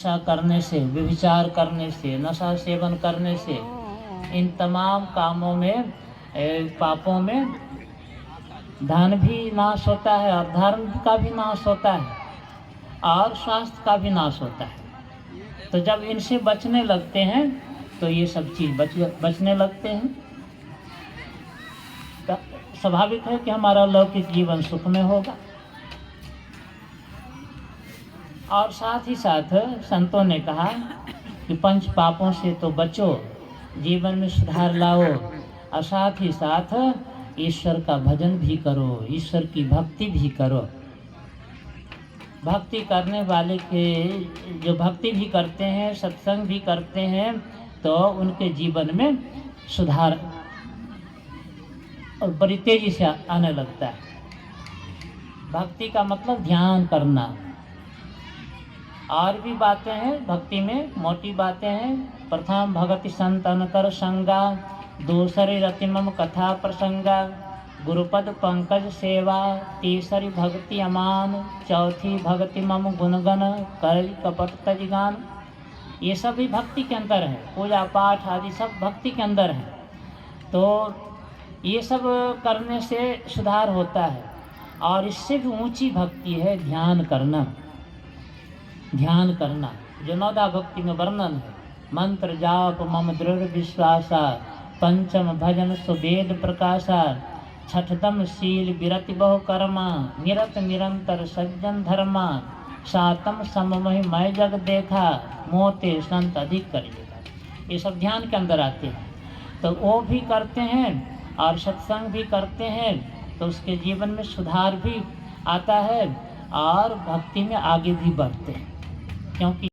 नशा करने से, व्यभिचार करने से, नशा सेवन करने से, इन तमाम कामों में पापों में धन भी नाश होता है और धर्म का भी नाश होता है और स्वास्थ्य का भी नाश होता है। तो जब इनसे बचने लगते हैं तो ये सब चीज़ बचने लगते हैं। तो स्वाभाविक है कि हमारा लौकिक जीवन सुख में होगा। और साथ ही साथ संतों ने कहा कि पंच पापों से तो बचो, जीवन में सुधार लाओ और साथ ही साथ ईश्वर का भजन भी करो, ईश्वर की भक्ति भी करो। भक्ति करने वाले के जो भक्ति भी करते हैं, सत्संग भी करते हैं, तो उनके जीवन में सुधार और बड़ी तेजी से आने लगता है। भक्ति का मतलब ध्यान करना। और भी बातें हैं भक्ति में, मोटी बातें हैं। प्रथम भगति संत अनकर संगा, दूसरी रतिमम कथा प्रसंगा, गुरुपद पंकज सेवा, तीसरी भक्ति अमान, चौथी भक्ति मम गुणगन कर कपट तजगान। ये सब भी भक्ति के अंदर है। पूजा पाठ आदि सब भक्ति के अंदर है। तो ये सब करने से सुधार होता है। और इससे भी ऊंची भक्ति है ध्यान करना। ध्यान करना जो नौदा भक्ति में वर्णन है। मंत्र जाप मम दृढ़ विश्वासा, पंचम भजन सुवेद प्रकाशा, छठतम शील विरति बहु कर्मा, निरत निरंतर सज्जन धर्मा, सातम सममहि मैं जग देखा, मोते संत अधिक करिएगा। ये सब ध्यान के अंदर आते हैं। तो वो भी करते हैं और सत्संग भी करते हैं, तो उसके जीवन में सुधार भी आता है और भक्ति में आगे भी बढ़ते हैं। क्योंकि